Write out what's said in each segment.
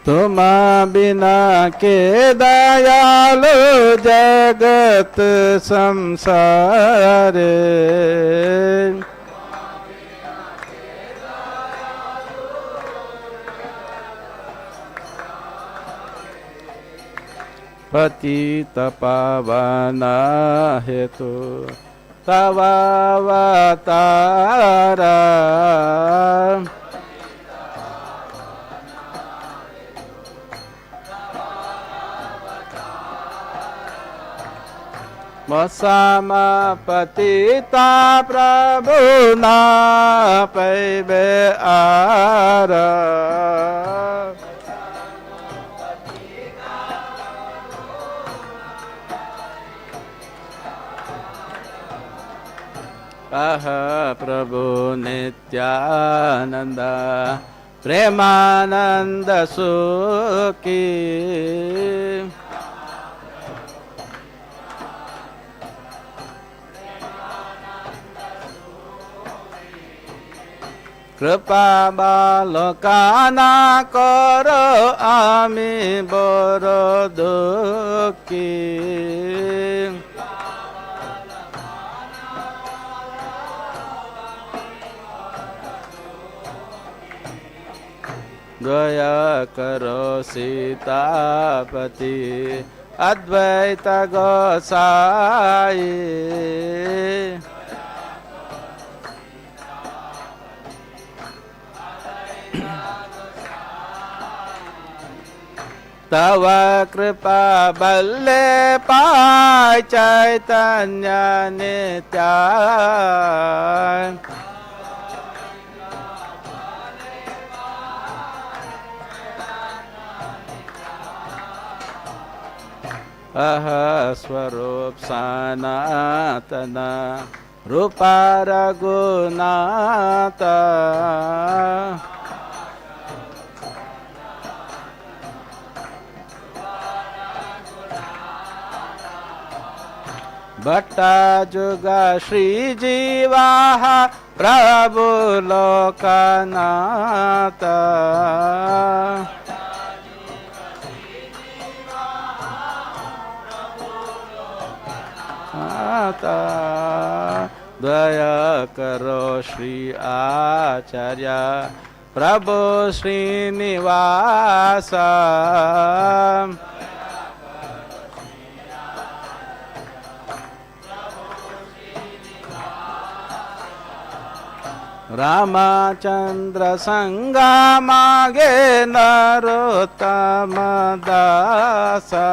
तुम बिना के दयालु जगत संसारे, पतित पावन हेतु तव अवतार, पतिता प्रभु ना पैबे आर, कह प्रभु नित्यानंद प्रेमानंद सुखी, कृपा बालकाना करो आमी बड़ दुखी, दया करो सीतापति अद्वैत गोसाई, तव कृपा बल्ले पाय चैतन्य नित्याय, अह स्वरूप सनातन रूपा रघुनाथ, भट्टा जुगा श्री जीवाः प्रभु लोकनाथ, दया करो श्री आचार्य प्रभु श्रीनिवास, रामचंद्र संगा मागे नरोत्तम दासा,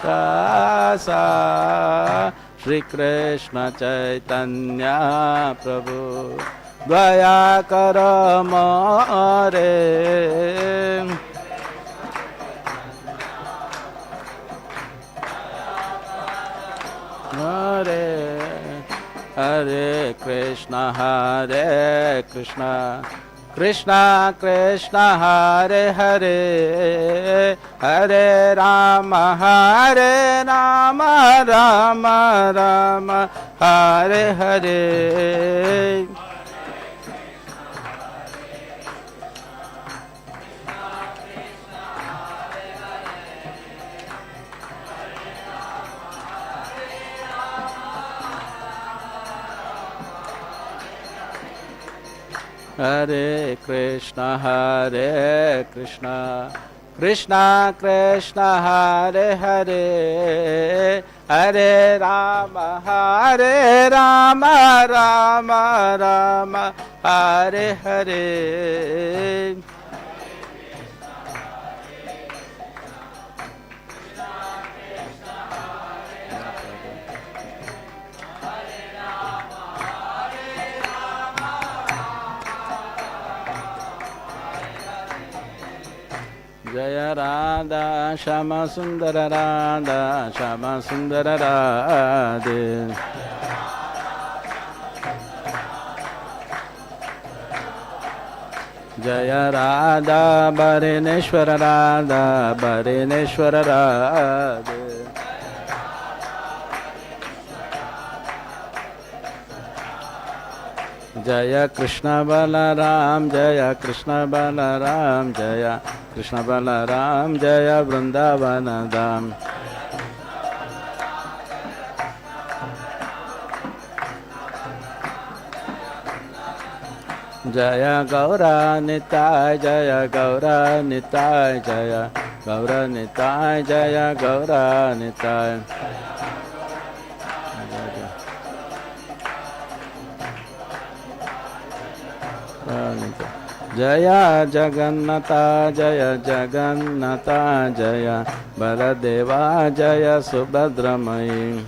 दासा श्री कृष्ण चैतन्य प्रभु दया करो मोरे, हरे हरे कृष्णा कृष्णा कृष्णा हरे हरे, हरे राम राम राम हरे हरे, हरे कृष्णा कृष्णा कृष्णा हरे हरे, हरे राम राम राम हरे हरे, जय राधा श्याम सुंदर राधा श्याम सुंदर राधे, जय राधा बरेनेश्वर राधा बरेनेश्वर राधे, जय कृष्ण बलराम जय कृष्ण बलराम जय कृष्ण बलराम जय वृंदावन धाम। जय गौरा निताय जय गौरा निताय जय गौरा निताय जय गौरा निताय। जय जगन्नाथ जय जगन्नाथ जय बलदेवा जय सुभद्रमयी।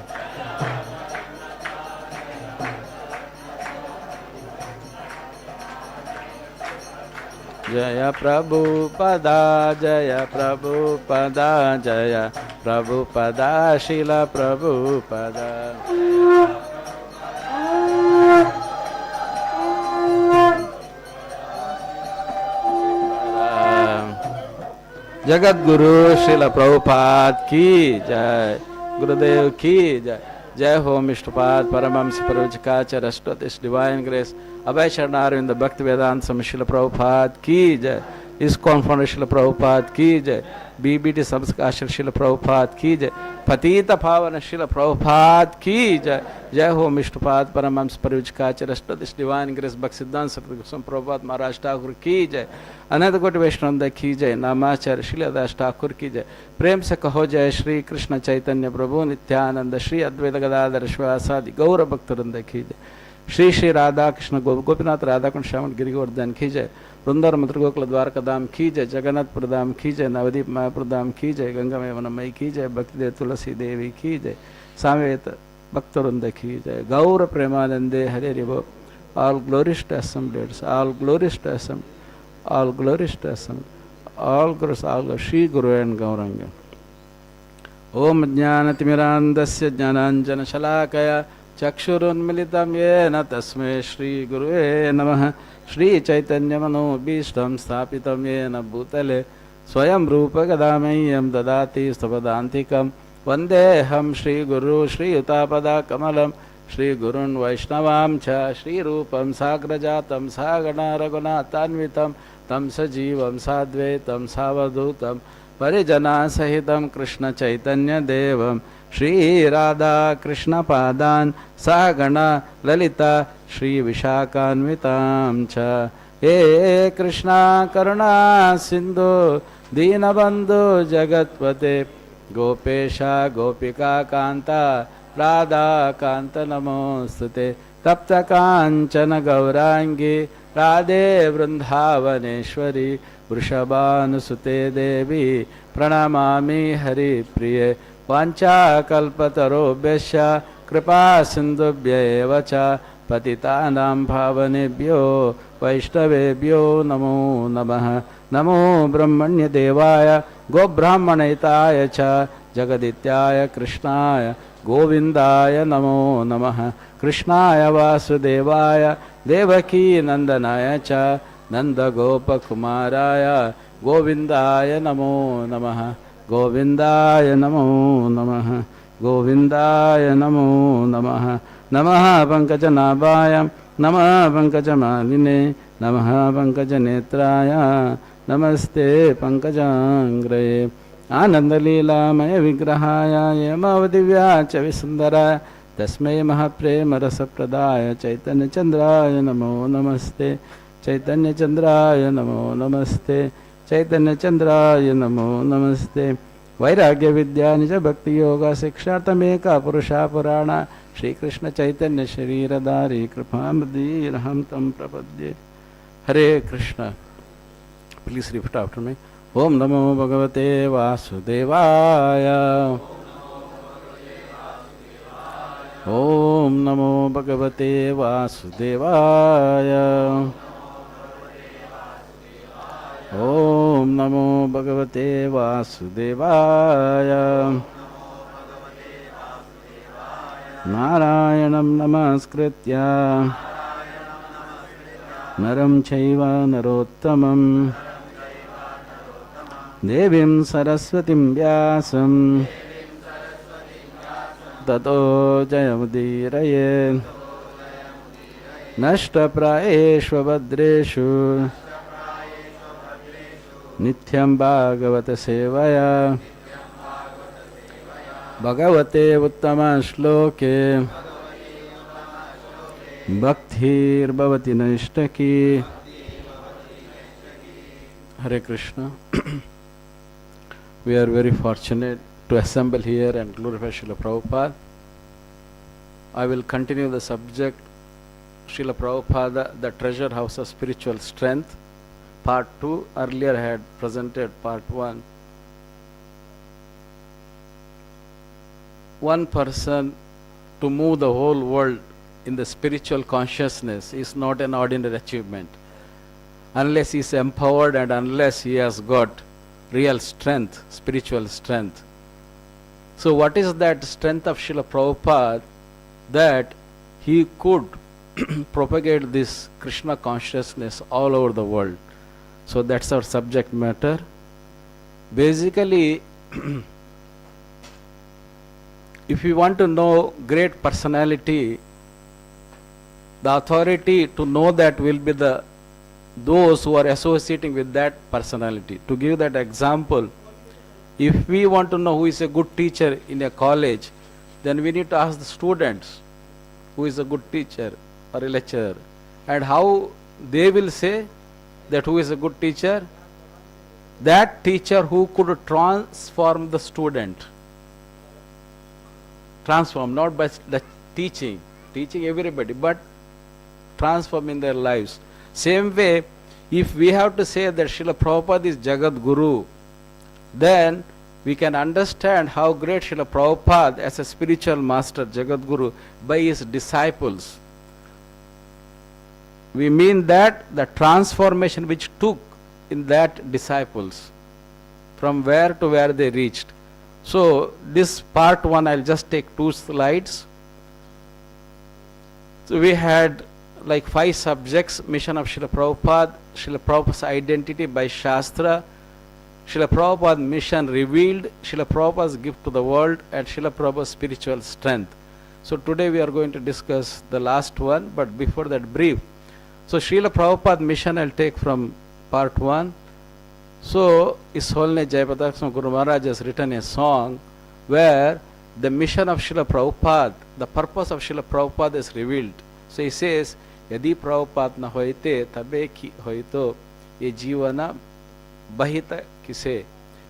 जय प्रभुपदा जय प्रभुपदा जय प्रभुपदा श्रील प्रभुपदा। जगत गुरु श्रील प्रभुपाद की जय, गुरुदेव की जय। जय हो इष्टपाद परमहंस प्रवचकाचार्य अष्टोत्तिश डिवाइन ग्रेस अभय शरणारविंद भक्तिवेदांत स्वामी श्रील प्रभुपाद की जय। ISKCON फाउंडर श्रील प्रभुपाद की जय। BBT संस्कार श्रील प्रभुपाद की जय। पतित पावन श्रील प्रभुपाद की जय। जय हो इष्टपाद परमहंस प्रवचकाचार्य अष्टोत्तिश डिवाइन ग्रेस भक्तिसिद्धांत स्वामी प्रभुपाद महाराज ठाकुर की जय। अनंत कोटि वैष्णव की जय। नामाचार्य श्रीलदास ठाकुर की जय। प्रेम से कहो जय श्री कृष्ण चैतन्य प्रभु नित्यानंद श्री अद्वैत गदाधर शिवासादि गौर भक्तवृंद की जय। श्री श्री राधा कृष्ण गोपीनाथ राधा कुंड श्यामल गिरिगोवर्धन की जय। वृंदार मथुर गोकुल द्वारका धाम की जय। जगन्नाथपुर धाम की जय। नवदीप मायापुर धाम की जय। गंगा में वनमयी की जय। भक्तिदेव तुलसी देवी की जय। सामवेद भक्तवृंद की जय। गौर प्रेमानंदे हरे रिवो। All glories to assemblies, all glories to assembly, all glories to assembly, all glories, all glories, Shri Guru and Gauranga. Om Jnanatimirandasya Jnananjana चक्षुरुन्मिलितं येन तस्मै श्री गुरुवे नमः। श्री चैतन्य मनोभीष्टं स्थापितं येन भूतले स्वयं रूप गदामह्यं ददाति स्तपदान्तिकं वन्देऽहं श्री गुरु श्रीयुतापदा कमलं श्री गुरुन् वैष्णवां च श्रीरूपं साग्रजातं सागणा रघुनाथान्वितं तं सजीवं साद्वैतं सावधूतं परिजनासहितं कृष्ण चैतन्य देवं श्री राधा कृष्ण पादान सागणा ललिता श्री विशाखान्वितां च। हे कृष्णा करुणा सिंधु दीनबंधु जगत्पते गोपेशा गोपिका कांता राधा कांत नमोस्तुते। तप्त कांचन गौरांगी राधे वृंदावनेश्वरी वृषभानुसुते देवी प्रणमामि हरिप्रिये। वाञ्छाकल्पतरुभ्यश्च कृपा सिन्धुभ्यैव च पतितानां पावनेभ्यो वैष्णवेभ्यो नमो नमः। नमो ब्रह्मण्यदेवाय गोब्राह्मणहिताय च जगदित्याय कृष्णाय गोविन्दाय नमो नमः। कृष्णाय वासुदेवाय देवकी नन्दनाय च नन्दगोपकुमाराय गोविन्दाय नमो नमः। गोविन्दाय नमो नमः। गोविन्दाय नमो नमः। नमः पंकजनाभाय नमः पंकजमालिने नमः पंकजनेत्राय नमस्ते पंकजांग्रये। आनन्दलीलामय विग्रहाय यमवदिव्या च विसुन्दराय तस्मै महाप्रेमरसप्रदाय चैतन्यचन्द्राय नमो नमस्ते। चैतन्यचन्द्राय नमो नमस्ते। चैतन्यचन्द्राय नमो नमस्ते। वैराग्य विद्या निज भक्ति योग शिक्षार्थमेका पुरुषा पुराणा श्री कृष्ण चैतन्य शरीरधारी कृपामदीर्हं तं प्रपद्ये। Hare Krishna. Please repeat after me. ओम नमो भगवते वासुदेवाय। ओम नमो भगवते वासुदेवाय। ओम नमो भगवते वासुदेवाय। नारायणं नमस्कृत्य नरं चैव नरोत्तमं देवीं सरस्वतीं व्यासं ततो जयमुदीरये। Nashtaprayeshva Bhadreshu Nityam Bhagavata Sevaya Bhagavate Uttama Shloke Bhaktir Bhavati Naishtaki. Hare Krishna. We are very fortunate to assemble here and glorify Srila Prabhupada. I will continue the subject, Srila Prabhupada, the treasure house of spiritual strength, part 2. Earlier I had presented part 1. One person to move the whole world in the spiritual consciousness is not an ordinary achievement. Unless he is empowered and unless he has got real strength, spiritual strength. So what is that strength of Srila Prabhupada? That he could propagate this Krishna consciousness all over the world. So that's our subject matter. Basically, if you want to know great personality, the authority to know that will be those who are associating with that personality. To give that example, if we want to know who is a good teacher in a college, then we need to ask the students who is a good teacher or a lecturer, and how they will say that who is a good teacher. That teacher who could transform the student. Transform, not by the teaching everybody, but transform in their lives. Same way, if we have to say that Srila Prabhupada is Jagat Guru, then we can understand how great Srila Prabhupada as a spiritual master, Jagat Guru, by his disciples. We mean that the transformation which took in that disciples, from where to where they reached. So this part 1, I'll just take 2 slides. So we had like 5 subjects: mission of Srila Prabhupada, Srila Prabhupada's identity by Shastra, Srila Prabhupada's mission revealed, Srila Prabhupada's gift to the world, and Srila Prabhupada's spiritual strength. So today we are going to discuss the last one, but before that, brief. So Srila Prabhupada's mission I'll take from part 1. So His Holiness Jayapataksam Guru Maharaj has written a song where the mission of Srila Prabhupada, the purpose of Srila Prabhupada is revealed. So he says, Yadi Prabhupada na hoite tabe ki hoito ye jivana bahita kise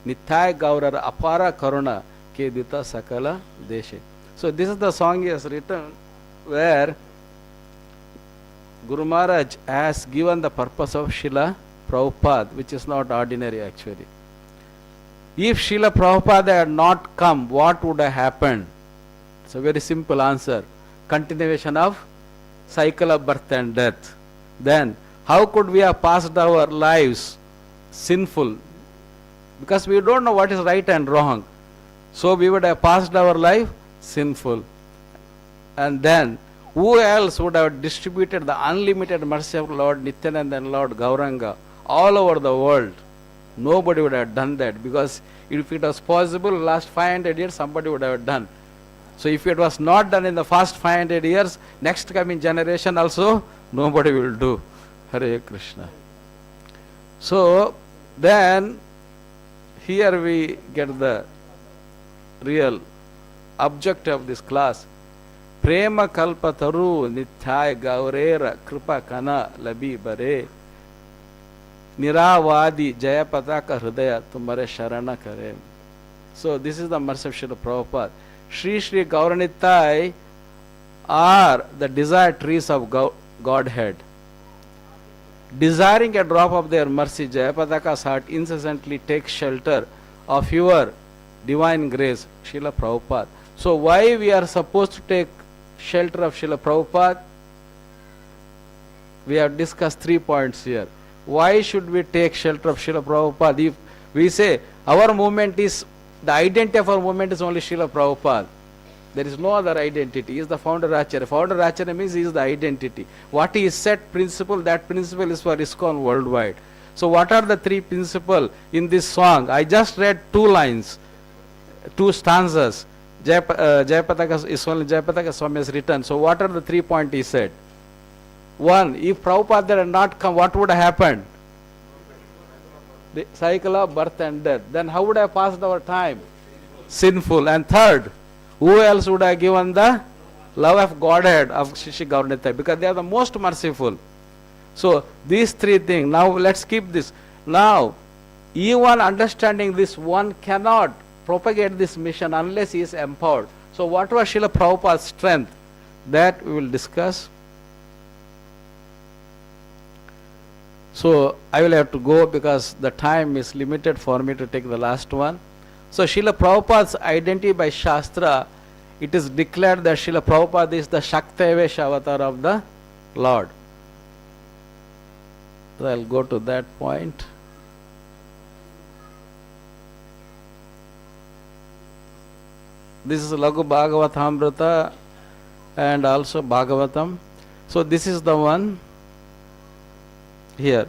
nithai gaurara apara karuna ke dita sakala deshe. So this is the song he has written where Guru Maharaj has given the purpose of Srila Prabhupada, which is not ordinary actually. If Srila Prabhupada had not come, what would have happened? It's a very simple answer. Continuation of cycle of birth and death. Then, how could we have passed our lives sinful? Because we don't know what is right and wrong. So we would have passed our life sinful. And then, who else would have distributed the unlimited mercy of Lord Nityananda and Lord Gauranga all over the world? Nobody would have done that, because if it was possible, last 500 years somebody would have done. So if it was not done in the first 500 years, next coming generation also nobody will do. Hare Krishna. So then here we get the real objective of this class. Prema kalpataru nithai gaurera kripa kana labi bare niravadi jayapataka hridaya tumare sharana kare. So this is the mercy of Srila Prabhupada. Shri Shri Gauranitai are the desired trees of Godhead. Desiring a drop of their mercy, Jayapataka's heart incessantly takes shelter of your divine grace, Srila Prabhupada. So why we are supposed to take shelter of Srila Prabhupada? We have discussed 3 points here. Why should we take shelter of Srila Prabhupada? If we say our movement is, the identity of our movement is only Srila Prabhupada, there is no other identity. He is the founder Acharya. Founder Acharya means he is the identity. What he is set principle, that principle is for ISKCON worldwide. So what are the 3 principles in this song? I just read 2 lines, 2 stanzas. Jayapataka Swami has written. So what are the 3 points he said? One, if Prabhupada had not come, what would have happened? The cycle of birth and death. Then how would have passed our time? Sinful. And third, who else would have given the love of Godhead of Shishi Gauranitai? Because they are the most merciful. So these three things. Now let's keep this. Now, even understanding this, one cannot propagate this mission unless he is empowered. So what was Srila Prabhupada's strength? That we will discuss. So I will have to go because the time is limited for me to take the last one. So Srila Prabhupada's identity by Shastra, it is declared that Srila Prabhupada is the Shaktavesh avatar of the Lord. So I will go to that point. This is Laghu Bhagavatamrita and also Bhagavatam. So this is the one here.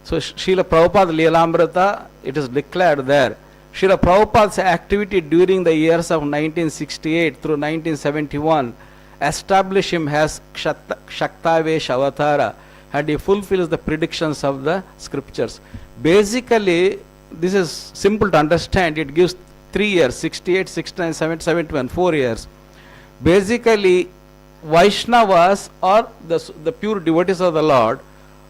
So Srila Prabhupada Leelamrita, it is declared there. Srila Prabhupada's activity during the years of 1968 through 1971 established him as Shaktavesh Avatara, and he fulfills the predictions of the scriptures. Basically, this is simple to understand. It gives 3 years, 68, 69, 70, 71, 4 years. Basically, Vaishnavas or the pure devotees of the Lord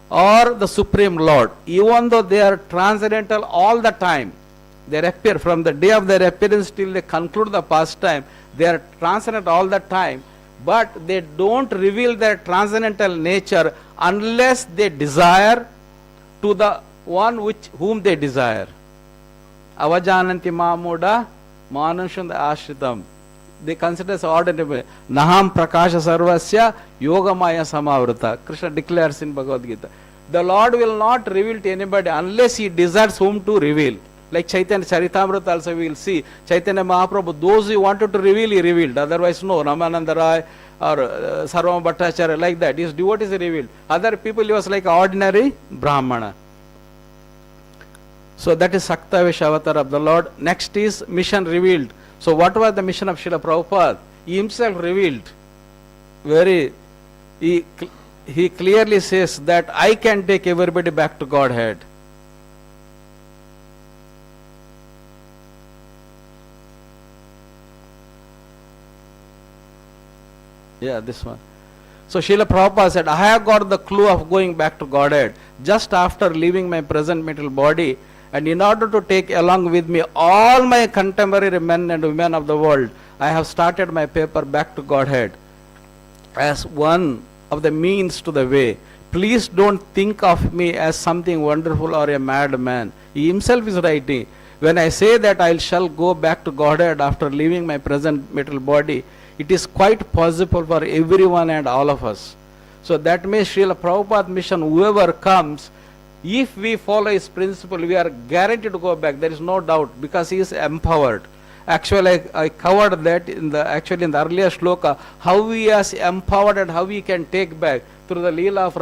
or the Supreme Lord, even though they are transcendental all the time, they appear from the day of their appearance till they conclude the pastime, they are transcendent all the time, but they don't reveal their transcendental nature unless they desire to the one whom they desire. Avajananti Mamuda Manushanda Ashritam. They consider as ordinary. Naham Prakasha Sarvasya Yogamaya Samavrata. Krishna declares in Bhagavad Gita. The Lord will not reveal to anybody unless he desires whom to reveal. Like Chaitanya Charitamrita also we will see. Chaitanya Mahaprabhu, those he wanted to reveal, he revealed. Otherwise no. Ramananda Rai or Sarvama Bhattacharya, like that. His devotees he revealed. Other people he was like ordinary Brahmana. So that is Shaktavesh avatar of the Lord. Next is mission revealed. So what was the mission of Srila Prabhupada? He himself revealed. He clearly says that I can take everybody back to Godhead. Yeah, this one. So Srila Prabhupada said, I have got the clue of going back to Godhead just after leaving my present material body, and in order to take along with me all my contemporary men and women of the world, I have started my paper Back to Godhead as one of the means to the way. Please don't think of me as something wonderful or a madman. He himself is writing, when I say that I shall go back to Godhead after leaving my present material body, it is quite possible for everyone and all of us. So that means Srila Prabhupada mission, whoever comes, if we follow his principle, we are guaranteed to go back. There is no doubt, because he is empowered. Actually, I covered that in the earlier shloka, how he is empowered and how he can take back through the Leela of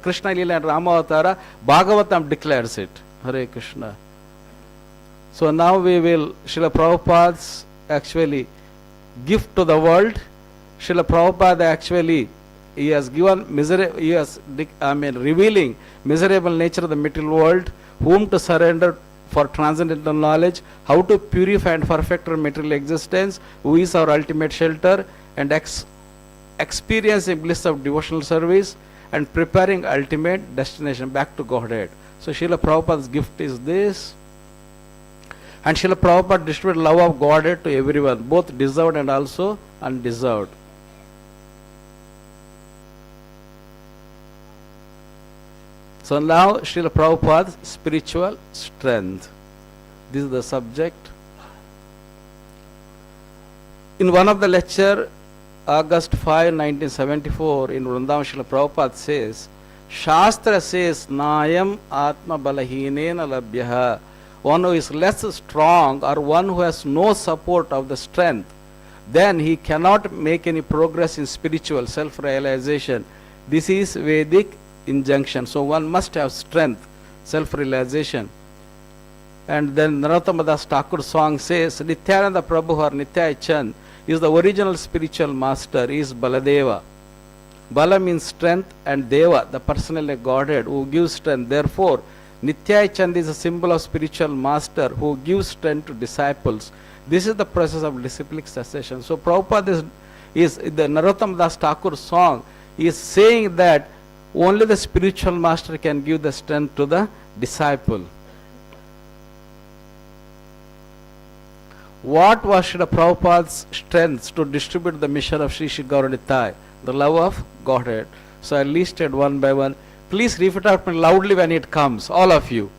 Krishna Leela and Ramavatara. Bhagavatam declares it. Hare Krishna. So now we will, Srila Prabhupada's actually gift to the world. Srila Prabhupada actually, he has given revealing miserable nature of the material world, whom to surrender for transcendental knowledge, how to purify and perfect our material existence, who is our ultimate shelter, and experiencing bliss of devotional service, and preparing ultimate destination back to Godhead. So Srila Prabhupada's gift is this. And Srila Prabhupada distributed love of Godhead to everyone, both deserved and also undeserved. So now Srila Prabhupada's spiritual strength. This is the subject. In one of the lecture, August 5, 1974, in Vrindavan, Srila Prabhupada says, Shastra says, Nayam Atma Balahinena Labhyaha. One who is less strong or one who has no support of the strength, then he cannot make any progress in spiritual self-realization. This is Vedic injunction. So one must have strength, self-realization. And then Narottama Das Thakur song says, Nityananda Prabhu or Nitya Chand is the original spiritual master, he is Baladeva. Bala means strength, and Deva, the personal Godhead, who gives strength. Therefore, Nityai Chand is a symbol of spiritual master who gives strength to disciples. This is the process of disciplic cessation. So Prabhupada is the Narottam Das Thakur song is saying that only the spiritual master can give the strength to the disciple. What was Srila Prabhupada's strength to distribute the mission of Sri Sri Gauranitai? The love of Godhead. So I listed one by one. Please repeat out loudly when it comes, all of you.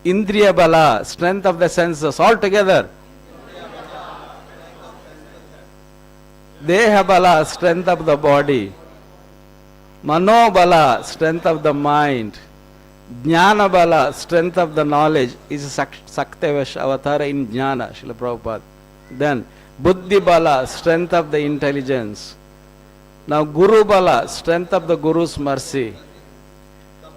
Indriya Bala, strength of the senses, all together. Deha Bala, strength of the body. Mano Bala, strength of the mind. Jnana Bala, strength of the knowledge, is Saktevash Avatara in Jnana, Srila Prabhupada. Then Buddhi Bala, strength of the intelligence. Now Guru Bala, strength of the Guru's mercy.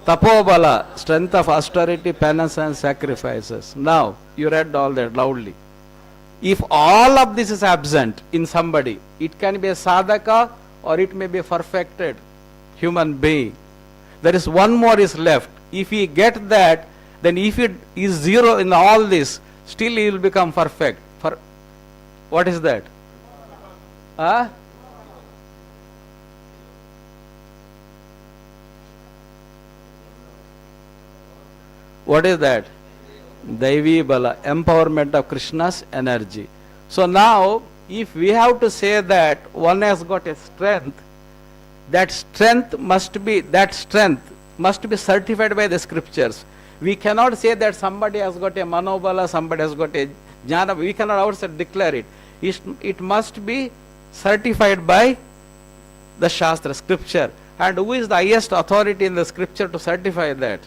Tapo Bala, strength of austerity, penance and sacrifices. Now, you read all that loudly. If all of this is absent in somebody, it can be a sadhaka or it may be a perfected human being. There is one more is left. If he get that, then if it is zero in all this, still he will become perfect. What is that? Huh? What is that? Daivi Bala, empowerment of Krishna's energy. So now, if we have to say that one has got a strength, that strength must be certified by the scriptures. We cannot say that somebody has got a manobala, somebody has got a jnana. We cannot ourselves declare it. It must be certified by the Shastra, scripture. And who is the highest authority in the scripture to certify that?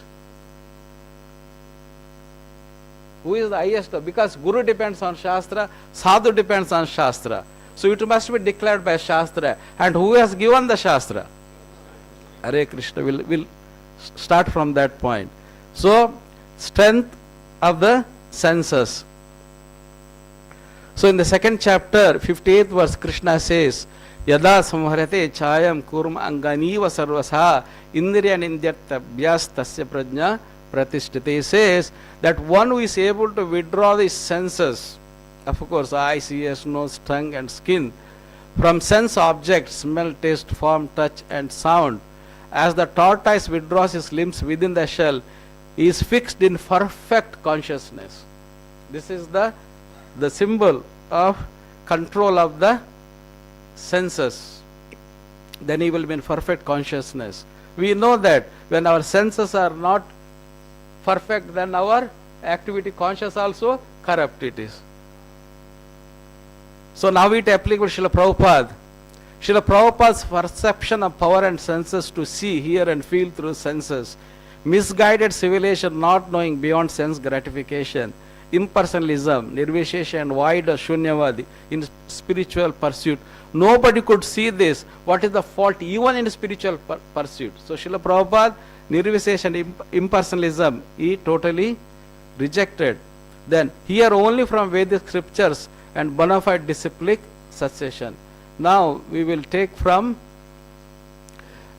Who is the highest? Because Guru depends on Shastra, Sadhu depends on Shastra. So it must be declared by Shastra. And who has given the Shastra? Hare Krishna. Will start from that point. So, strength of the senses. So in the second chapter, 58th verse, Krishna says, Yada samharate chayam kurma anganiva sarvasa indriya nindyartha vyas tasya prajna pratishtite. He says that one who is able to withdraw the senses, of course, eyes, ears, nose, tongue and skin, from sense objects, smell, taste, form, touch and sound, as the tortoise withdraws his limbs within the shell, he is fixed in perfect consciousness. This is the symbol of control of the senses. Then he will be in perfect consciousness. We know that when our senses are not perfect, then our activity conscious also corrupt it is. So now it applicable to Srila Prabhupada. Srila Prabhupada's perception of power and senses to see, hear and feel through senses, misguided civilization not knowing beyond sense gratification, impersonalism, nirvishesha and void or shunyavadi in spiritual pursuit. Nobody could see this. What is the fault even in spiritual pursuit? So Srila Prabhupada, nirvishesha and impersonalism, he totally rejected. Then here only from Vedic scriptures and bona fide disciplic cessation. Now we will take from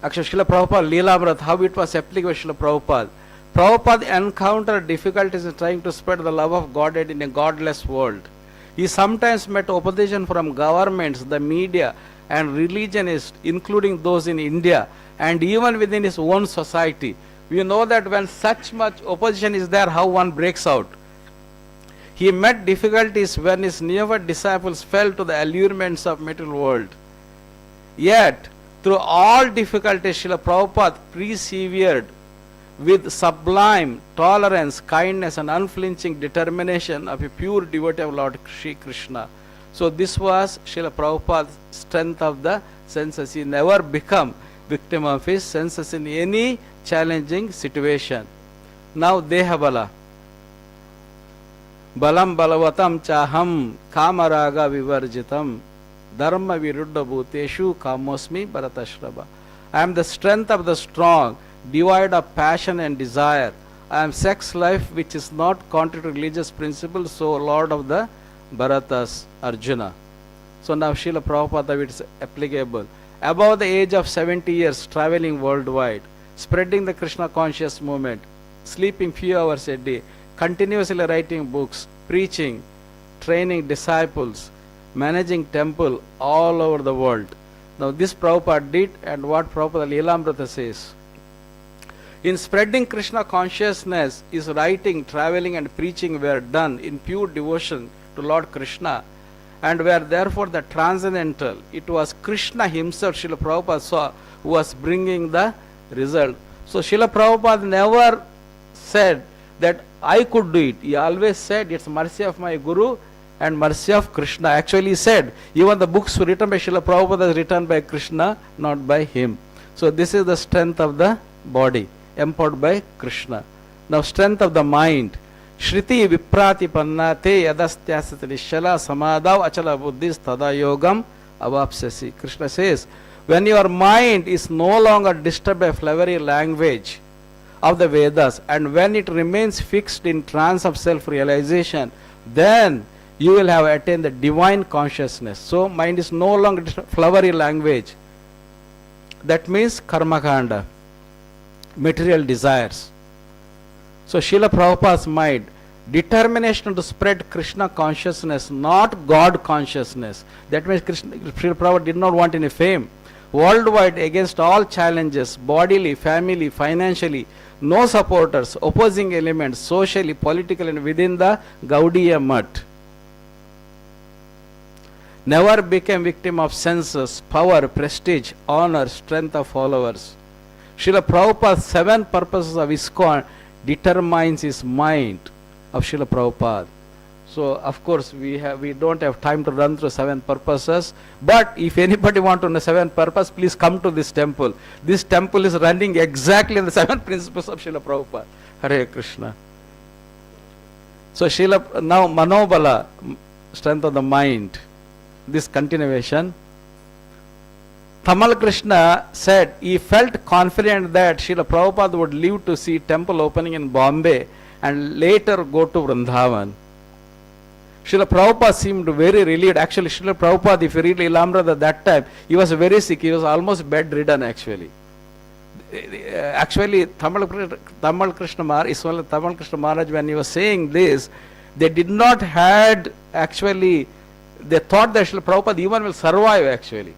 actually Srila Prabhupada Leelamrit, how it was applicable with Srila Prabhupada. Prabhupada encountered difficulties in trying to spread the love of Godhead in a godless world. He sometimes met opposition from governments, the media and religionists, including those in India and even within his own society. We know that when such much opposition is there, how one breaks out. He met difficulties when his newer disciples fell to the allurements of material world. Yet, through all difficulties, Srila Prabhupada persevered with sublime tolerance, kindness and unflinching determination of a pure devotee of Lord Sri Krishna. So this was Srila Prabhupada's strength of the senses. He never became victim of his senses in any challenging situation. Now Dehabala. Balam balavatam chaham kamaraga vivarjitam dharma viruddha bhuteshu kamosmi bharatashrava. I am the strength of the strong, devoid of passion and desire. I am sex life which is not contrary to religious principles, so Lord of the Bharatas, Arjuna. So now Srila Prabhupada, it is applicable. Above the age of 70 years, traveling worldwide, spreading the Krishna conscious movement, sleeping few hours a day, continuously writing books, preaching, training disciples, managing temple all over the world. Now this Prabhupada did, and what Prabhupada Leelamrita says. In spreading Krishna consciousness, his writing, traveling and preaching were done in pure devotion to Lord Krishna, and were therefore the transcendental. It was Krishna himself, Srila Prabhupada saw, who was bringing the result. So Srila Prabhupada never said that I could do it. He always said it's mercy of my Guru and mercy of Krishna. Actually he said, even the books written by Srila Prabhupada is written by Krishna, not by him. So this is the strength of the body, empowered by Krishna. Now strength of the mind. Shriti viprati pannate yadastyasati nishala samadhav achala buddhis tada yogam avapsasi. Krishna says, when your mind is no longer disturbed by flowery language of the Vedas, and when it remains fixed in trance of self-realization, then you will have attained the divine consciousness. So mind is no longer flowery language. That means karmakanda, material desires. So Srila Prabhupada's mind, determination to spread Krishna consciousness, not God consciousness. That means Srila Prabhupada did not want any fame. Worldwide, against all challenges, bodily, family, financially, no supporters, opposing elements, socially, politically, and within the Gaudiya Mutt. Never became victim of senses, power, prestige, honor, strength of followers. Srila Prabhupada's 7 purposes of ISKCON determines his mind of Srila Prabhupada. So of course we don't have time to run through 7 purposes, but if anybody want to know 7 purposes, please come to this temple. This temple is running exactly in the 7 principles of Srila Prabhupada. Hare Krishna. So Srila, now Manobala, strength of the mind, this continuation. Tamal Krishna said he felt confident that Srila Prabhupada would live to see temple opening in Bombay and later go to Vrindavan. Srila Prabhupada seemed very relieved. Actually, Srila Prabhupada, if you read Leelamrita at that time, he was very sick. He was almost bedridden actually. Actually, Tamal Krishna Maharaj, when he was saying this, they did not had actually, they thought that Srila Prabhupada even will survive actually.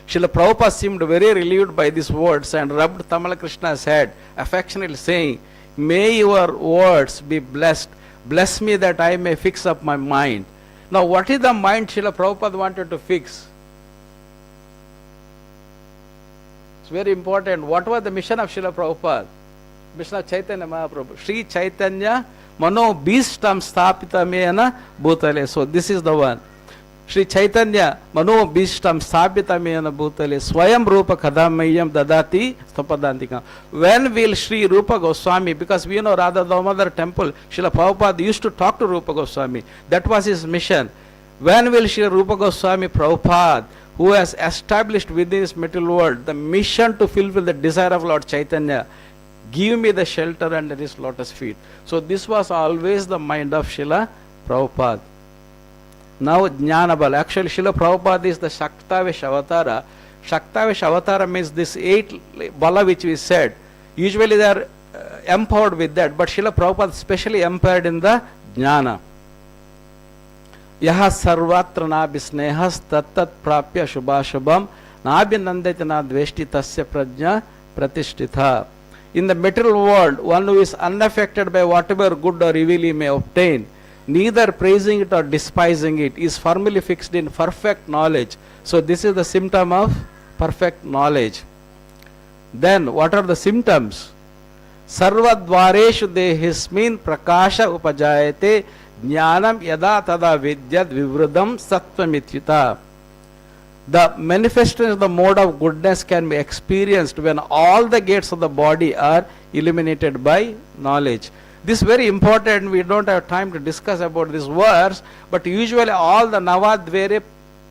Srila Prabhupada seemed very relieved by these words and rubbed Tamal Krishna's head, affectionately saying, may your words be blessed. Bless me that I may fix up my mind. Now what is the mind Srila Prabhupada wanted to fix? It's very important. What was the mission of Srila Prabhupada? Mission of Chaitanya Mahaprabhu. Sri Chaitanya Mano Bhishtam Sthapitamena Bhutale. So this is the one. Sri Chaitanya Mano Bhishtam Sthapitamena Bhutale Swayam Rupa Kadamayam Dadati Sthapadantika. When will Sri Rupa Goswami, because we know Radha Damodar temple, Srila Prabhupada used to talk to Rupa Goswami. That was his mission. When will Sri Rupa Goswami Prabhupada, who has established within this material world the mission to fulfill the desire of Lord Chaitanya, give me the shelter under his lotus feet? So this was always the mind of Srila Prabhupada. Now Jnanabala. Actually Srila Prabhupada is the Shaktavesh Avatara. Shaktavesh Avatara means this 8 Bala which we said. Usually they are empowered with that, but Srila Prabhupada specially empowered in the Jnana. Yaha sarvatra na bisnehas tattat prapya shubhashabham na abhinandati na dveshti tasya prajna pratishtitha. In the material world, one who is unaffected by whatever good or evil he may obtain, neither praising it or despising it, is firmly fixed in perfect knowledge. So this is the symptom of perfect knowledge. Then what are the symptoms? Sarvadvareshu dehismin prakasha upajayate jnanam yada tada vidyad vivridam sattvamithyuta. The manifestation of the mode of goodness can be experienced when all the gates of the body are illuminated by knowledge. This is very important. We don't have time to discuss about this verse, but usually all the Navadvere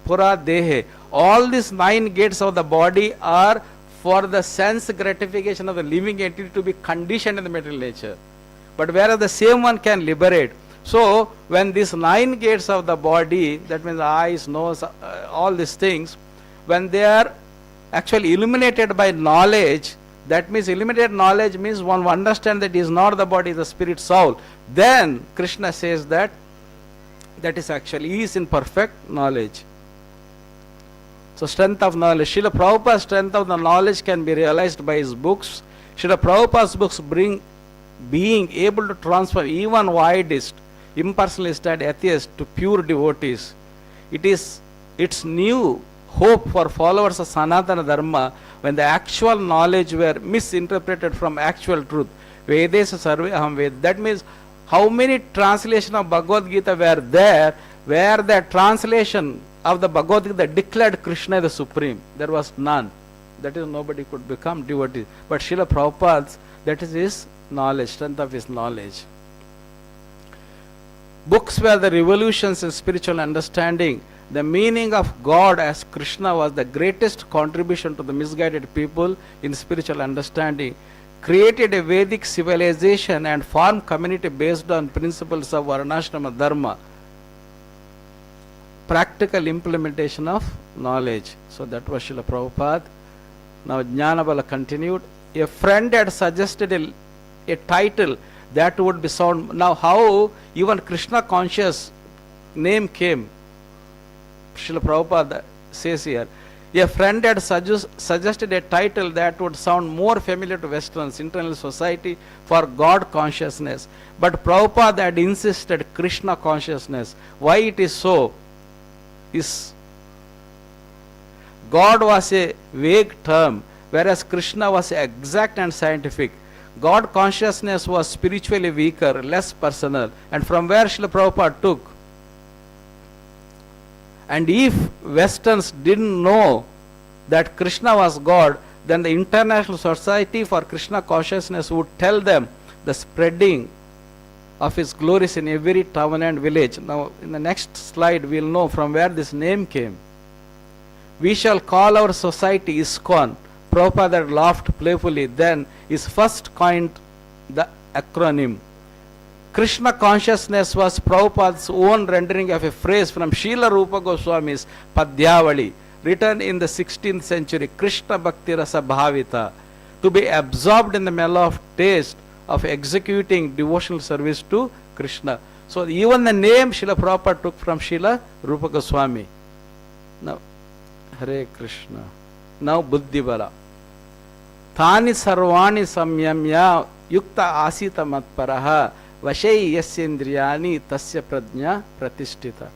Pura Dehe, all these 9 gates of the body are for the sense gratification of the living entity to be conditioned in the material nature. But whereas the same one can liberate. So when these 9 gates of the body, that means eyes, nose, all these things, when they are actually illuminated by knowledge, that means illuminated knowledge means one understands that it is not the body, the spirit, soul. Then Krishna says that that is actually, he is in perfect knowledge. So strength of knowledge. Srila Prabhupada's strength of the knowledge can be realized by his books. Srila Prabhupada's books bring being able to transform even widest, impersonalist and atheist to pure devotees. It is its new hope for followers of Sanatana Dharma when the actual knowledge were misinterpreted from actual truth. Vedesa sarve aham ved. That means how many translations of Bhagavad Gita were there where the translation of the Bhagavad Gita declared Krishna the Supreme? There was none. That is, nobody could become devotee. But Srila Prabhupada's, that is his knowledge, strength of his knowledge. Books were the revolutions in spiritual understanding. The meaning of God as Krishna was the greatest contribution to the misguided people in spiritual understanding. Created a Vedic civilization and formed community based on principles of Varnashrama Dharma. Practical implementation of knowledge. So that was Srila Prabhupada. Now Jnanabala continued. A friend had suggested a title that would be sound. Now how even Krishna conscious name came? Srila Prabhupada says here, a friend had suggested a title that would sound more familiar to Westerns, Internal Society for God Consciousness. But Prabhupada had insisted Krishna Consciousness. Why it is so? Is God was a vague term, whereas Krishna was exact and scientific. God Consciousness was spiritually weaker, less personal, and from where Srila Prabhupada took. And if Westerns didn't know that Krishna was God, then the International Society for Krishna Consciousness would tell them the spreading of his glories in every town and village. Now, in the next slide, we'll know from where this name came. We shall call our society ISKCON. Prabhupada laughed playfully. Then is first coined the acronym. Krishna Consciousness was Prabhupada's own rendering of a phrase from Srila Rupa Goswami's Padyavali, written in the 16th century, Krishna Bhakti Rasa Bhavita, to be absorbed in the mellow of taste of executing devotional service to Krishna. So even the name Srila Prabhupada took from Srila Rupa Goswami. Now, Hare Krishna. Now Buddhibala. Thani sarvani samyamya yukta asita matparaha Vashai yasyendriyani tasya prajna pratishtita.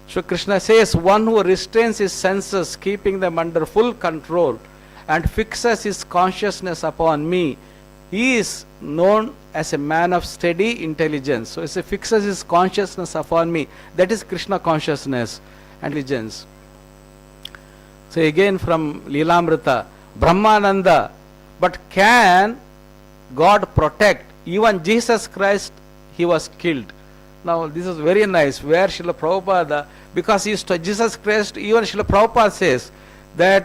So Krishna says, one who restrains his senses, keeping them under full control, and fixes his consciousness upon me, he is known as a man of steady intelligence. So he fixes his consciousness upon me. That is Krishna consciousness and intelligence. So again from Leelamrita, Brahmananda, but can God protect? Even Jesus Christ, he was killed. Now this is very nice, where Srila Prabhupada, because he is to Jesus Christ, even Srila Prabhupada says that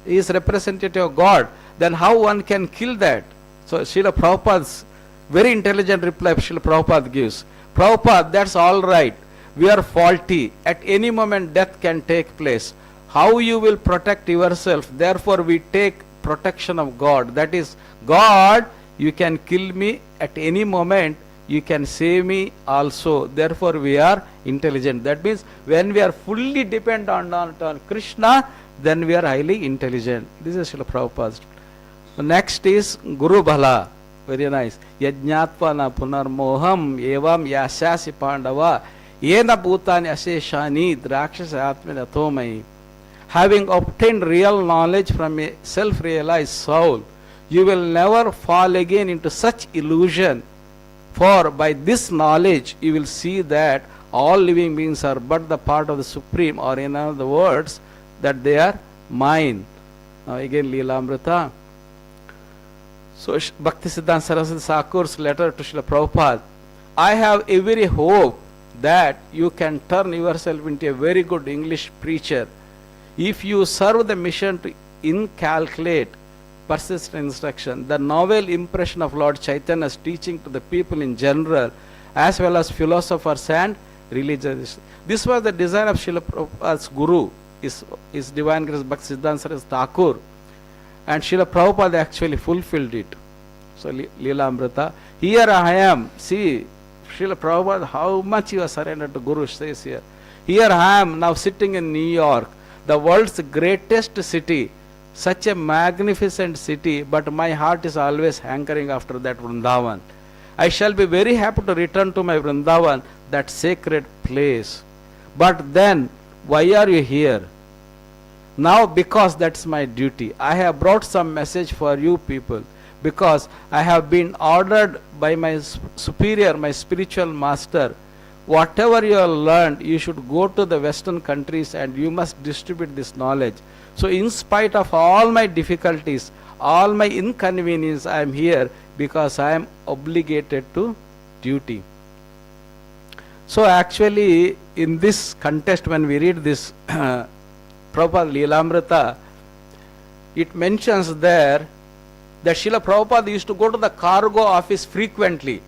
he is representative of God, then how one can kill that? So Srila Prabhupada's very intelligent reply Srila Prabhupada gives. Prabhupada, that's all right. We are faulty. At any moment death can take place. How you will protect yourself? Therefore we take protection of God. That is, God, you can kill me at any moment, you can save me also. Therefore we are intelligent. That means when we are fully dependent on Krishna, then we are highly intelligent. This is Srila Prabhupada. The next is Guru Bhala. Very nice. Yajñatva na punarmoham evam yasyasi pandava yena bhutani aseshani drakshasa atmana tomai. Having obtained real knowledge from a self-realized soul, you will never fall again into such illusion. For by this knowledge, you will see that all living beings are but the part of the Supreme, or in other words, that they are mine. Now again, Leelamrita. So Bhaktisiddhanta Saraswati Thakur's letter to Srila Prabhupada. I have every hope that you can turn yourself into a very good English preacher if you serve the mission to inculcate persistent instruction, the novel impression of Lord Chaitanya's teaching to the people in general, as well as philosophers and religions. This was the desire of Srila Prabhupada's guru, is Divine Grace Bhaktivedanta Swami Thakur, and Srila Prabhupada actually fulfilled it. So Leela Amrita, here I am. See, Srila Prabhupada, how much you are surrendered to Guru says here. Here I am now sitting in New York, the world's greatest city, such a magnificent city, but my heart is always hankering after that Vrindavan. I shall be very happy to return to my Vrindavan, that sacred place. But then, why are you here? Now, because that's my duty. I have brought some message for you people, because I have been ordered by my superior, my spiritual master, whatever you have learned, you should go to the Western countries and you must distribute this knowledge. So in spite of all my difficulties, all my inconvenience, I am here because I am obligated to duty. So actually, in this context, when we read this Prabhupada Leelamrita, it mentions there that Srila Prabhupada used to go to the cargo office frequently,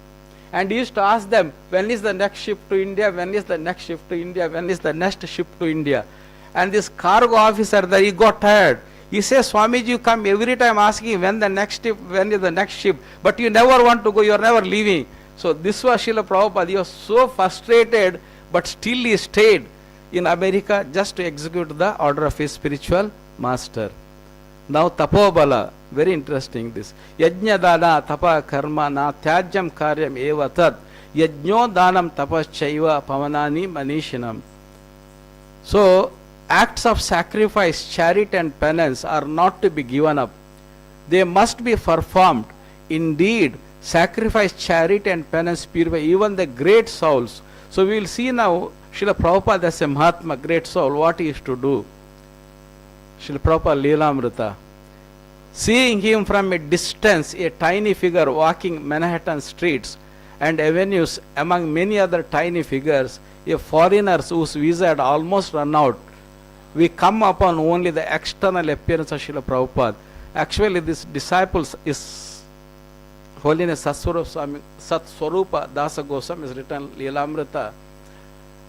and he used to ask them, when is the next ship to India, when is the next ship to India, when is the next ship to India. And this cargo officer there, he got tired. He says, Swamiji, you come every time asking when the next ship, when is the next ship, but you never want to go, you are never leaving. So this was Srila Prabhupada. He was so frustrated, but still he stayed in America just to execute the order of his spiritual master. Now Tapobala, very interesting this. Yajna dana tapa karma na tyajyam karyam eva tat yajno danam tapas chaiva pavanani manishinam. So acts of sacrifice, charity and penance are not to be given up. They must be performed. Indeed, sacrifice, charity and penance purify even the great souls. So we will see now Srila Prabhupada as a Mahatma, great soul, what he used to do. Srila Prabhupada Leelamrita. Seeing him from a distance, a tiny figure walking Manhattan streets and avenues among many other tiny figures, a foreigner whose visa had almost run out, we come upon only the external appearance of Srila Prabhupada. Actually, this disciples is Holiness Satswarupa Dasa Goswami is written Leelamrita.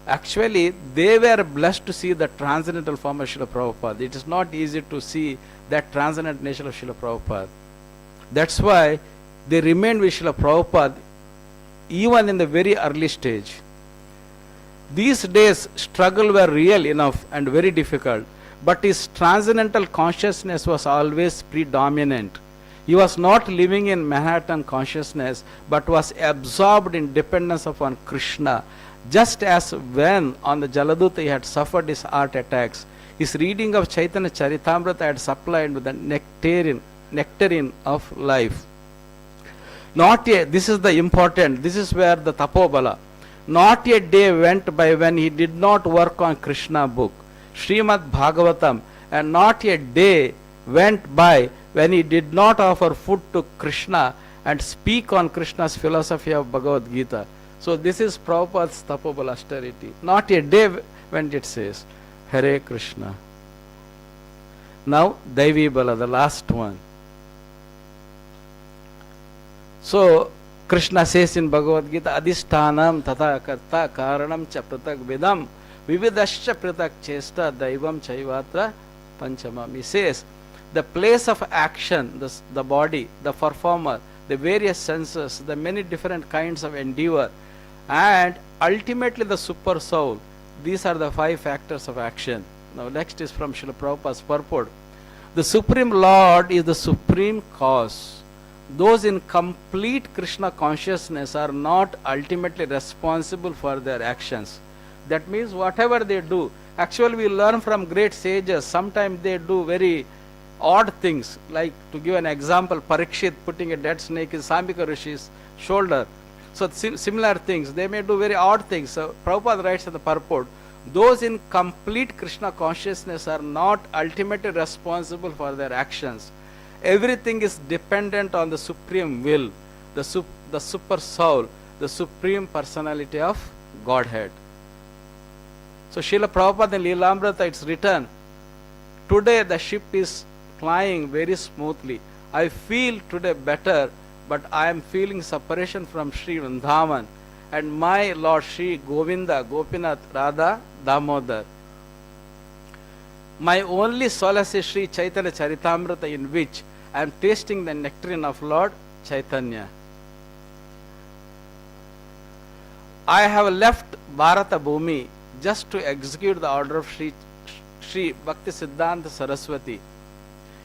Actually, they were blessed to see the transcendental form of Srila Prabhupada. It is not easy to see that transcendent nature of Srila Prabhupada. That's why they remained with Srila Prabhupada even in the very early stage. These days, struggle were real enough and very difficult, but his transcendental consciousness was always predominant. He was not living in Manhattan consciousness, but was absorbed in dependence upon Krishna. Just as when on the Jaladuta he had suffered his heart attacks, his reading of Chaitanya Charitamrita had supplied with the nectarine of life. Not yet, this is the important, this is where the Tapobala. Not a day went by when he did not work on Krishna book, Srimad Bhagavatam, and not a day went by when he did not offer food to Krishna and speak on Krishna's philosophy of Bhagavad Gita. So this is Prabhupada's Tapobala austerity. Not a day when it says, Hare Krishna. Now, Daivi Bala, the last one. So, Krishna says in Bhagavad Gita, Adhishtanam tata karta karanam cha pratak vedam vividascha pratak chesta daivam chaivatra panchamam. He says, the place of action, the body, the performer, the various senses, the many different kinds of endeavor, and ultimately the super soul. These are the 5 factors of action. Now next is from Srila Prabhupada's purport. The Supreme Lord is the supreme cause. Those in complete Krishna consciousness are not ultimately responsible for their actions. That means whatever they do, actually we learn from great sages, sometimes they do very odd things. Like, to give an example, Parikshit putting a dead snake in Sambhika Rishi's shoulder. So similar things, they may do very odd things. So Prabhupada writes in the purport, those in complete Krishna consciousness are not ultimately responsible for their actions. Everything is dependent on the supreme will, the super soul, the supreme personality of Godhead. So Srila Prabhupada in Leelamrita, it's written, today the ship is flying very smoothly. I feel today better, but I am feeling separation from Sri Vrindavan. and my Lord Sri Govinda, Gopinath, Radha, Damodar. My only solace is Sri Chaitanya Charitamrita, in which I am tasting the nectarine of Lord Chaitanya. I have left Bharata Bhumi just to execute the order of Sri Bhaktisiddhanta Saraswati.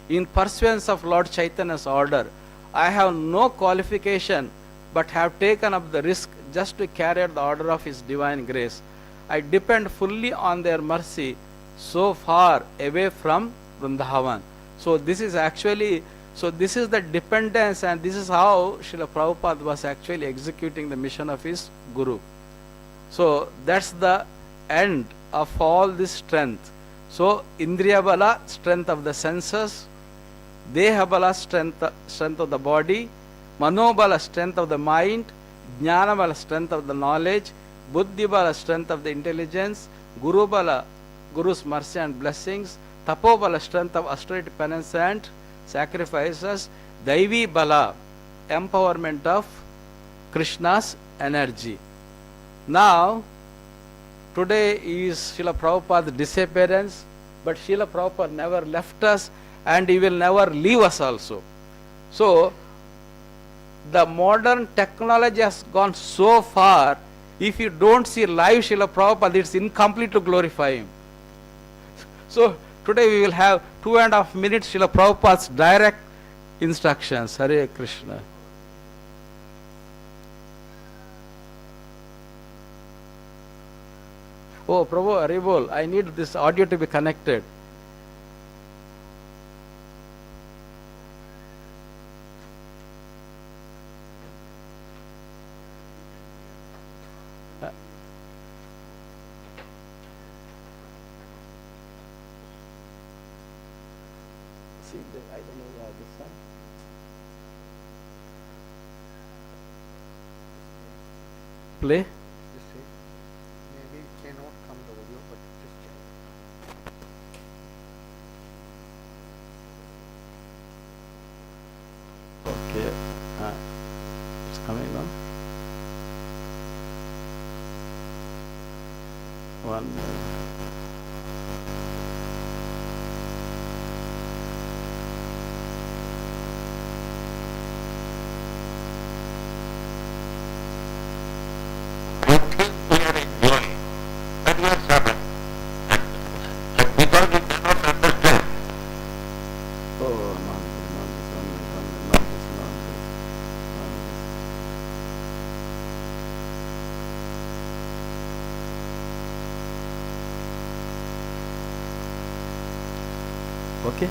In pursuance of Lord Chaitanya's order, I have no qualification but have taken up the risk just to carry out the order of His divine grace. I depend fully on their mercy so far away from Vrindavan. So this is actually, this is the dependence, and this is how Srila Prabhupada was actually executing the mission of his Guru. So that's the end of all this strength. So Indriya Bala, strength of the senses; Deha Bala, strength of the body; Mano Bala, strength of the mind; Jnana Bala, strength of the knowledge; Buddhi Bala, strength of the intelligence; Guru Bala, Guru's mercy and blessings; Tapo Bala, strength of austerity, penance and sacrifices; Daivi Bala, empowerment of Krishna's energy. Now, today is Srila Prabhupada's disappearance, but Srila Prabhupada never left us, and he will never leave us also. So, the modern technology has gone so far, if you don't see live Srila Prabhupada, it's incomplete to glorify him. So, today we will have 2.5 minutes Srila Prabhupada's direct instructions. Hare Krishna. Oh, Prabhu, Haribol, I need this audio to be connected. See, I don't know why this one. Play. It's coming on. One. You think we are enjoying, but we are suffering. And because we cannot understand. Oh, nonsense. Okay.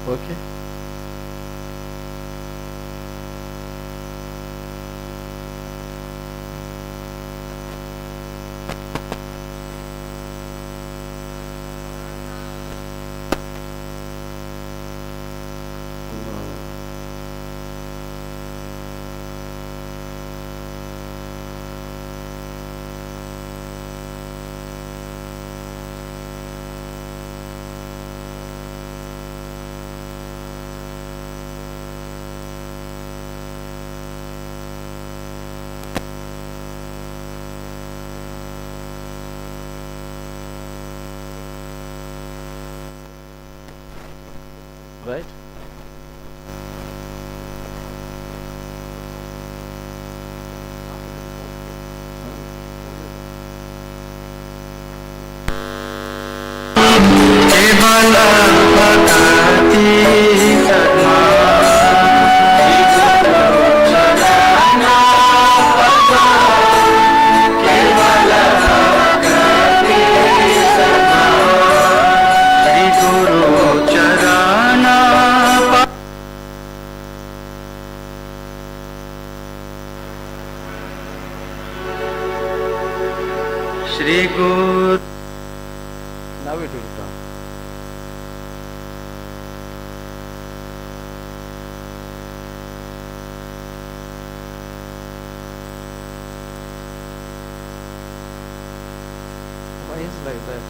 Okay. Right? Guru Charana Now it will come. Why is like that?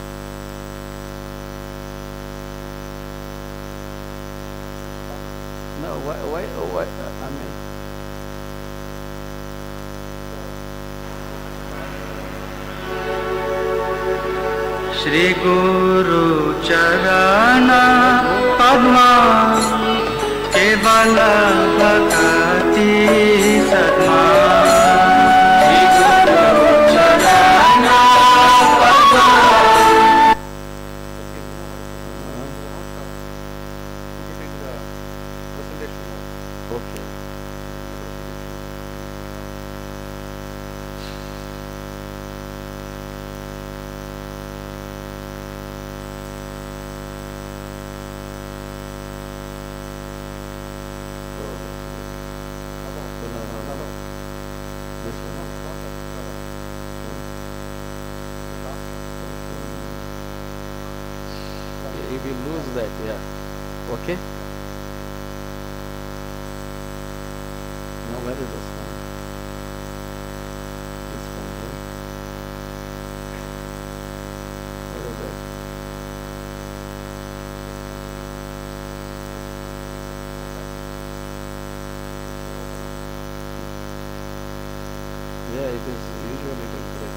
No, why, I mean, Shri Guru Charana Padma Kevala Bhakti Sadma Shri Guru Charana Padma. okay. No. This one. If we lose that, yeah. Okay? Now where is this one? This one, right? Where is that? Yeah, it is usually it will break.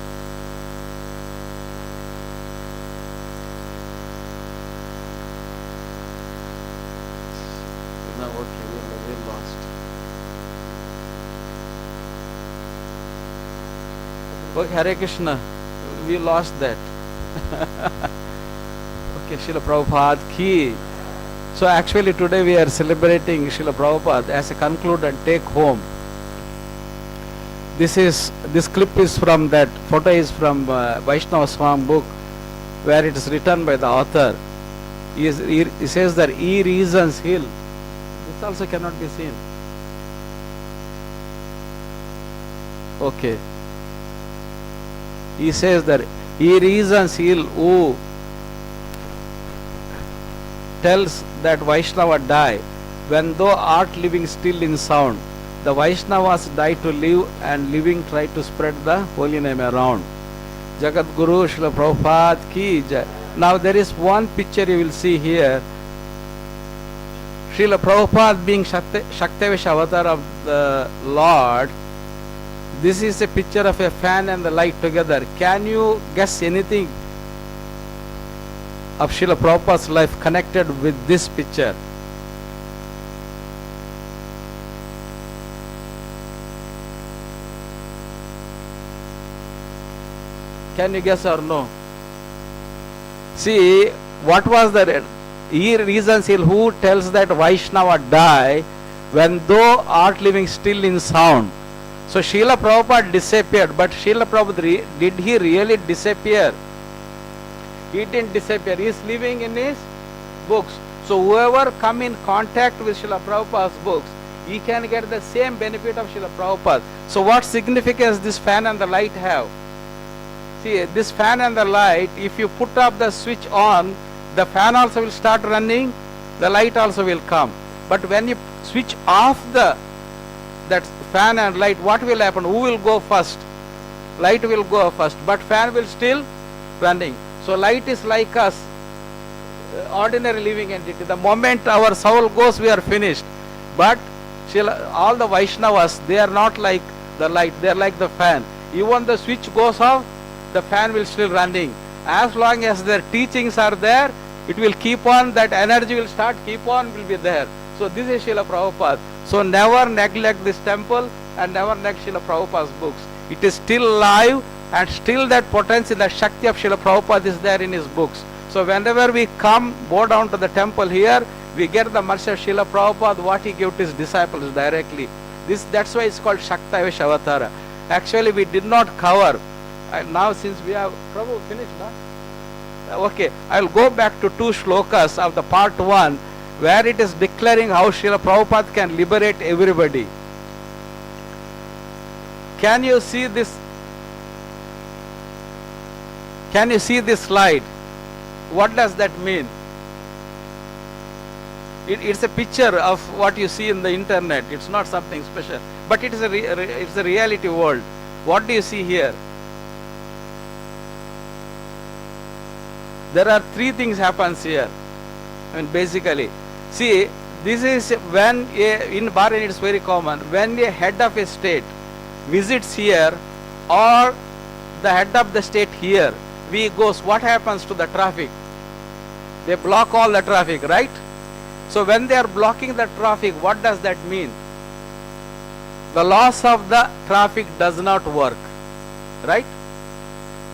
No, okay, we're lost. Okay, Hare Krishna, we lost that. Okay, Srila Prabhupada ki. So actually today we are celebrating Srila Prabhupada as a conclude and take home. This clip is from that, photo is from Vaishnava Swami book, where it is written by the author. He says that he reasons heal. This also cannot be seen. Okay. He says that he reasons heal who tells that Vaishnava die, when thou art living still in sound. The Vaishnavas die to live, and living try to spread the holy name around. Jagat Guru Srila Prabhupada ki jai. Now there is one picture you will see here. Srila Prabhupada being Shaktavesh avatar of the Lord. This is a picture of a fan and the light together. Can you guess anything of Srila Prabhupada's life connected with this picture? Can you guess or no? See, what was the reasons who tells that Vaishnava die when thou art living still in sound? So Srila Prabhupada disappeared, but Srila Prabhupada, did he really disappear? He didn't disappear. He is living in his books. So whoever come in contact with Srila Prabhupada's books, he can get the same benefit of Srila Prabhupada. So what significance this fan and the light have? See, this fan and the light, if you put up the switch on, the fan also will start running, the light also will come. But when you switch off that fan and light, what will happen? Who will go first? Light will go first, but fan will still running. So light is like us, ordinary living entity. The moment our soul goes, we are finished. But all the Vaishnavas, they are not like the light, they are like the fan. Even the switch goes off, the fan will still running. As long as their teachings are there, it will keep on, that energy will start, keep on, will be there. So this is Srila Prabhupada. So never neglect this temple and never neglect Srila Prabhupada's books. It is still live, and still that potency, that Shakti of Srila Prabhupada is there in his books. So whenever we come, go down to the temple here, we get the mercy of Srila Prabhupada, what he gave to his disciples directly. That's why it's called Shaktavesh Avatara. Actually we did not cover. Now since we have, Prabhu finished now? Okay, I will go back to 2 shlokas of the part 1, where it is declaring how Srila Prabhupada can liberate everybody. Can you see this? Can you see this slide? What does that mean? It's a picture of what you see in the internet. It's not something special, but it is it's a reality world. What do you see here? There are three things happens here. I mean, basically, see, this is when in Bahrain it's very common. When a head of a state visits here, or the head of the state here, we goes, what happens to the traffic? They block all the traffic, right? So when they are blocking the traffic, what does that mean? The laws of the traffic does not work, right?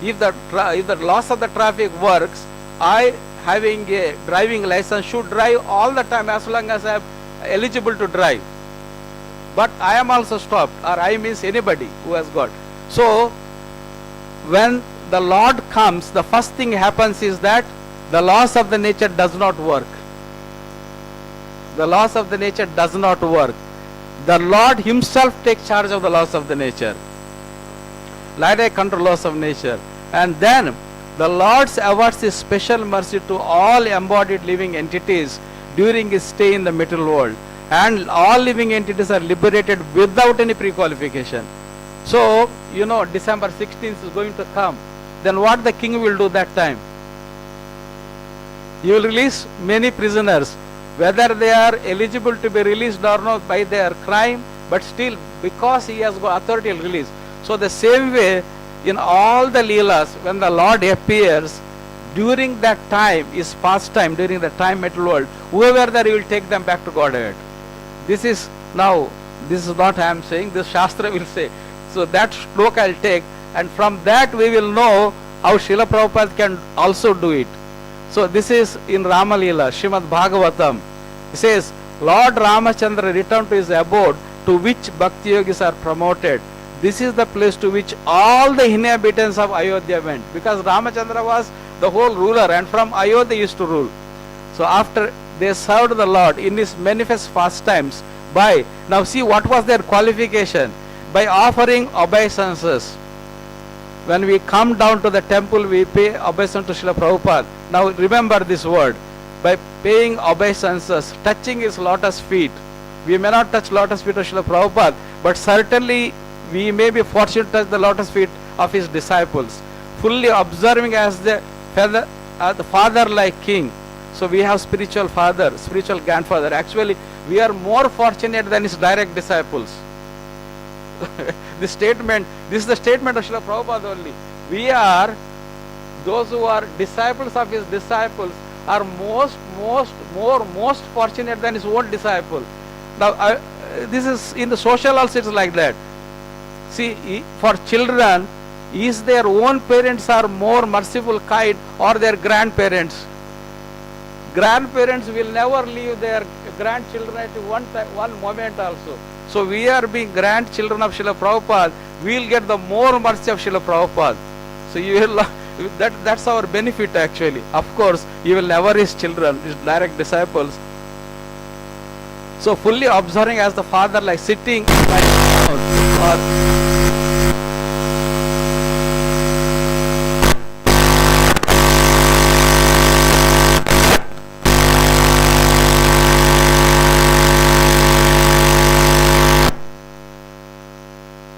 If the laws of the traffic works, I having a driving license should drive all the time as long as I am eligible to drive. But I am also stopped, or I means anybody who has got. So when the Lord comes, the first thing happens is that the laws of the nature does not work. The laws of the nature does not work. The Lord himself takes charge of the laws of the nature. Like I control laws of nature. And then the Lord awards his special mercy to all embodied living entities during his stay in the material world. And all living entities are liberated without any pre-qualification. So, you know, December 16th is going to come. Then what the king will do that time? He will release many prisoners, whether they are eligible to be released or not by their crime, but still because he has got authority to release. So the same way, in all the Leelas, when the Lord appears, during that time is pastime, during the time material world, whoever there, he will take them back to Godhead. This is not I am saying, this Shastra will say. So that shloka I will take, and from that we will know how Srila Prabhupada can also do it. So this is in Rama Leela, Srimad Bhagavatam. It says, Lord Ramachandra returned to his abode, to which Bhakti Yogis are promoted. This is the place to which all the inhabitants of Ayodhya went, because Ramachandra was the whole ruler, and from Ayodhya he used to rule. So after they served the Lord in his manifest pastimes by, now see what was their qualification, by offering obeisances. When we come down to the temple, we pay obeisance to Srila Prabhupada. Now remember this word, by paying obeisances, touching his lotus feet. We may not touch lotus feet of Srila Prabhupada, but certainly we may be fortunate to touch the lotus feet of his disciples, fully observing as the father like king. So we have spiritual father, spiritual grandfather. Actually, we are more fortunate than his direct disciples. This is the statement of Srila Prabhupada only. We are, those who are disciples of his disciples are most fortunate than his own disciple. Now, this is in the social also it's like that. See, for children, is their own parents are more merciful, kind, or their grandparents? Grandparents will never leave their grandchildren at one moment also. So we are being grandchildren of Srila Prabhupada, we will get the more mercy of Srila Prabhupada. So you will, that's our benefit actually. Of course, you will never his children, his direct disciples. So fully observing as the father, like sitting or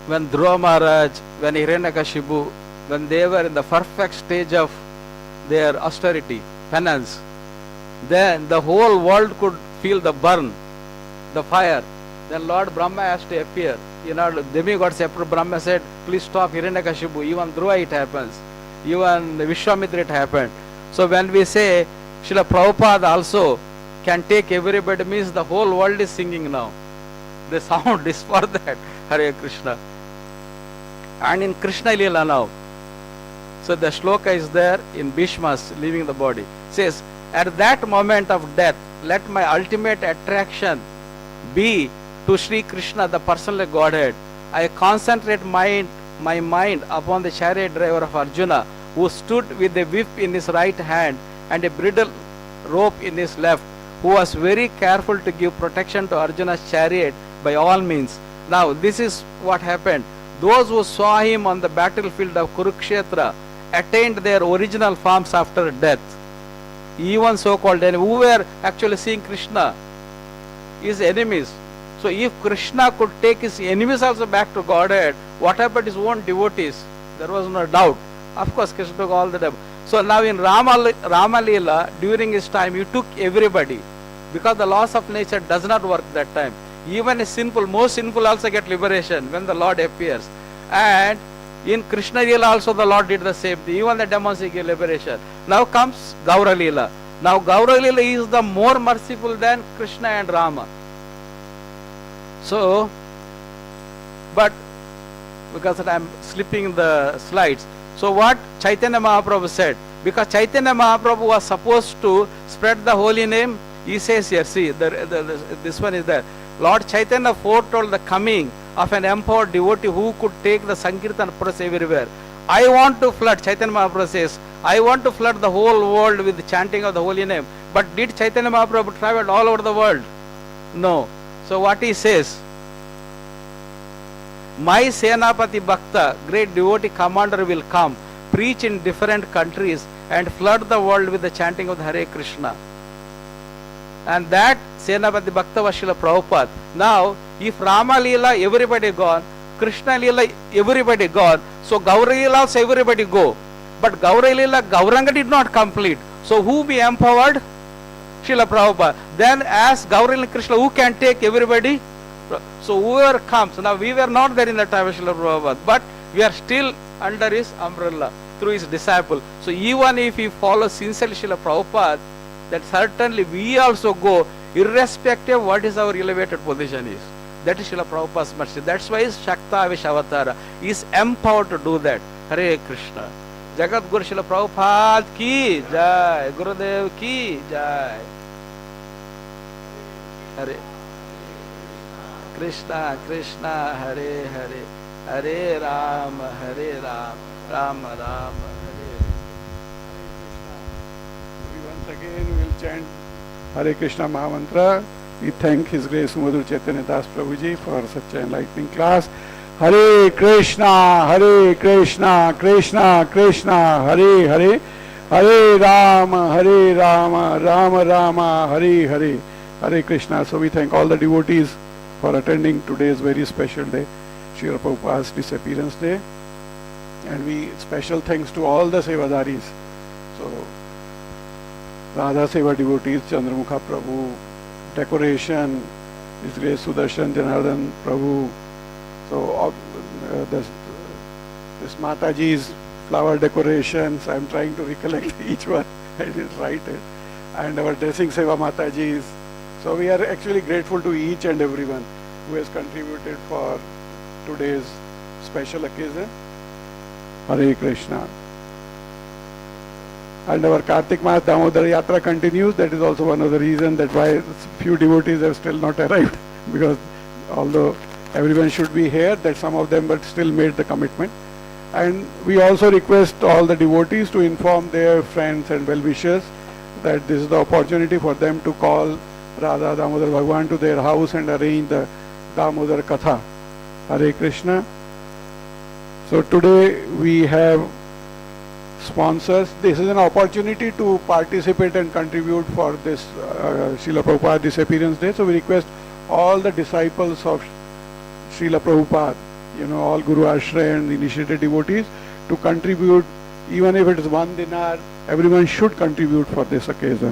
when Dhruva Maharaj, when Hiranyakashipu, when they were in the perfect stage of their austerity, penance, then the whole world could feel the burn, the fire. Then Lord Brahma has to appear. You know, demigods approached Brahma, said, please stop Hiranyakashipu. Even Dhruva it happens. Even Vishwamitra it happened. So when we say Srila Prabhupada also can take everybody, means the whole world is singing now. The sound is for that. Hare Krishna. And in Krishna Leela now. So the shloka is there in Bhishma's leaving the body. It says, at that moment of death, let my ultimate attraction be to Sri Krishna, the personal Godhead. I concentrate my mind upon the chariot driver of Arjuna, who stood with a whip in his right hand and a bridle rope in his left, who was very careful to give protection to Arjuna's chariot by all means. Now this is what happened. Those who saw him on the battlefield of Kurukshetra attained their original forms after death. even so-called enemies, who were actually seeing Krishna, his enemies. So if Krishna could take his enemies also back to Godhead, what happened to his own devotees? There was no doubt. Of course, Krishna took all the devil. So now in Rama Leela, during his time, he took everybody. Because the laws of nature does not work that time. Even a sinful, most sinful also get liberation when the Lord appears. And in Krishna Leela also the Lord did the same thing. Even the demons give liberation. Now comes Gaura Leela. Now Gaura Leela is the more merciful than Krishna and Rama. So, but because I am slipping the slides. So what Chaitanya Mahaprabhu said, because Chaitanya Mahaprabhu was supposed to spread the holy name, he says here, see, this one is there. Lord Chaitanya foretold the coming of an empowered devotee who could take the Sankirtan process everywhere. I want to flood, Chaitanya Mahaprabhu says, I want to flood the whole world with the chanting of the holy name. But did Chaitanya Mahaprabhu travel all over the world? No. So what he says, my Senapati Bhakta, great devotee commander, will come, preach in different countries and flood the world with the chanting of the Hare Krishna. And that Senapati Bhakta was Srila Prabhupada. Now, if Rama Leela, everybody gone, Krishna Leela, everybody gone, so Gaura Leela also everybody go. But Gaura Leela, Gauranga did not complete. So who be empowered? Srila Prabhupada. Then as Gaura Leela Krishna, who can take everybody? So whoever comes, now we were not there in the time of Srila Prabhupada, but we are still under his umbrella through his disciple. So even if we follow sincerely Srila Prabhupada, that certainly we also go, irrespective of what is our elevated position is. That is Srila Prabhupada's mercy. That's why his Shakta Vishavatara is empowered to do that. Hare Krishna. Jagat Guru Srila Prabhupada ki jai. Gurudev ki jai. Hare Krishna, Krishna, Hare Hare, Hare Rama, Hare Rama, Rama Rama, Hare We once again will chant Hare Krishna Mahamantra. We thank His Grace Sumadhur Chaitanya Das Prabhuji for such an enlightening class. Hare Krishna, Hare Krishna, Krishna Krishna, Hare Hare, Hare Rama, Rama Rama, Hare Hare, Hare Krishna. So we thank all the devotees for attending today's very special day, Srila Prabhupada's Disappearance Day. And we special thanks to all the Sevadaris. So Radha Seva devotees, Chandramukha Prabhu, decoration, His Grace Sudarshan Janardhan Prabhu. So this Mataji's flower decorations, I am trying to recollect each one. I didn't write it. And our dressing Seva Mataji's. So we are actually grateful to each and everyone who has contributed for today's special occasion. Hare Krishna. And our Kartik Mas Damodar Yatra continues. That is also one of the reasons that why few devotees have still not arrived. Because although everyone should be here, that some of them but still made the commitment. And we also request all the devotees to inform their friends and well-wishers that this is the opportunity for them to call Radha Damodar Bhagwan to their house and arrange the Damodar Katha. Hare Krishna. So today we have sponsors. This is an opportunity to participate and contribute for this Srila Prabhupada Disappearance Day. So we request all the disciples of Srila Prabhupada, all Guru Ashray and initiated devotees to contribute, even if it is 1 dinar, everyone should contribute for this occasion.